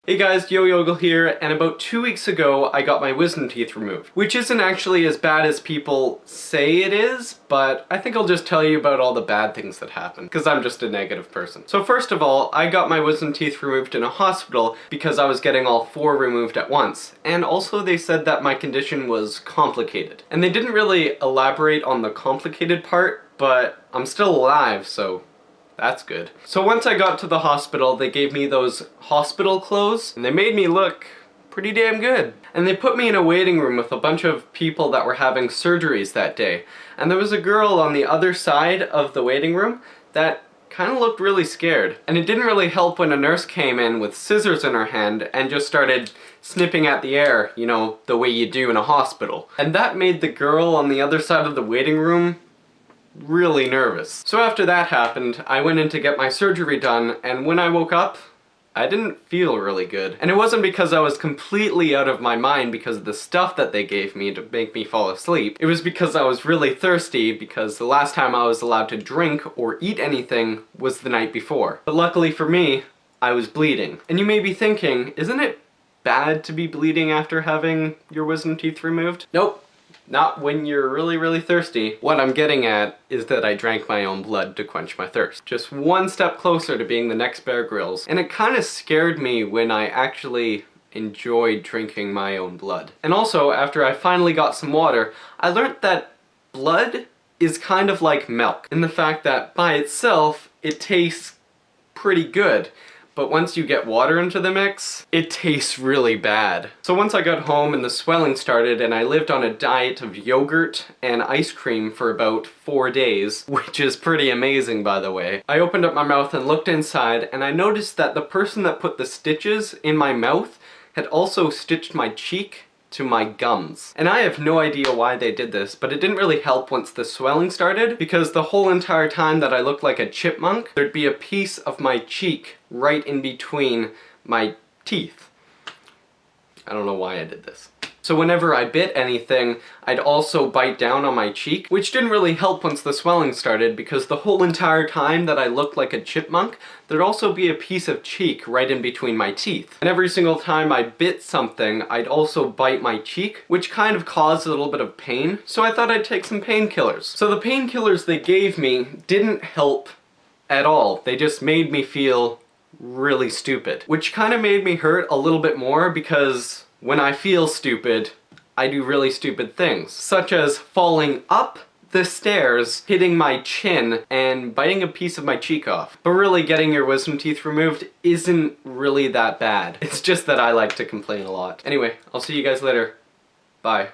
Hey guys, YoYogel here, and about 2 weeks ago I got my wisdom teeth removed. Which isn't actually as bad as people say it is, but I think I'll just tell you about all the bad things that happened, because I'm just a negative person. So first of all, I got my wisdom teeth removed in a hospital because I was getting all 4 removed at once. And also they said that my condition was complicated. And they didn't really elaborate on the complicated part, but I'm still alive, so that's good. So once I got to the hospital, they gave me those hospital clothes, and they made me look pretty damn good. And they put me in a waiting room with a bunch of people that were having surgeries that day. And there was a girl on the other side of the waiting room that kind of looked really scared. And it didn't really help when a nurse came in with scissors in her hand and just started snipping at the air, you know, the way you do in a hospital. And that made the girl on the other side of the waiting room really nervous. So after that happened, I went in to get my surgery done, and when I woke up, I didn't feel really good. And it wasn't because I was completely out of my mind because of the stuff that they gave me to make me fall asleep. It was because I was really thirsty because the last time I was allowed to drink or eat anything was the night before. But luckily for me, I was bleeding. And you may be thinking, isn't it bad to be bleeding after having your wisdom teeth removed? Nope. Not when you're really thirsty. What I'm getting at is that I drank my own blood to quench my thirst. Just one step closer to being the next Bear Grylls. And it kind of scared me when I actually enjoyed drinking my own blood. And also, after I finally got some water, I learned that blood is kind of like milk, in the fact that by itself, it tastes pretty good. But once you get water into the mix, it tastes really bad. So once I got home and the swelling started and I lived on a diet of yogurt and ice cream for about 4 days, which is pretty amazing by the way, I opened up my mouth and looked inside and I noticed that the person that put the stitches in my mouth had also stitched my cheek to my gums. And I have no idea why they did this, but it didn't really help once the swelling started, because the whole entire time that I looked like a chipmunk, there'd be a piece of my cheek right in between my teeth. I don't know why I did this. So whenever I bit anything, I'd also bite down on my cheek, which didn't really help once the swelling started, because the whole entire time that I looked like a chipmunk, there'd also be a piece of cheek right in between my teeth. And every single time I bit something, I'd also bite my cheek, which kind of caused a little bit of pain, so I thought I'd take some painkillers. So the painkillers they gave me didn't help at all. They just made me feel really stupid, which kind of made me hurt a little bit more because when I feel stupid, I do really stupid things, such as falling up the stairs, hitting my chin, and biting a piece of my cheek off. But really, getting your wisdom teeth removed isn't really that bad. It's just that I like to complain a lot. Anyway, I'll see you guys later. Bye.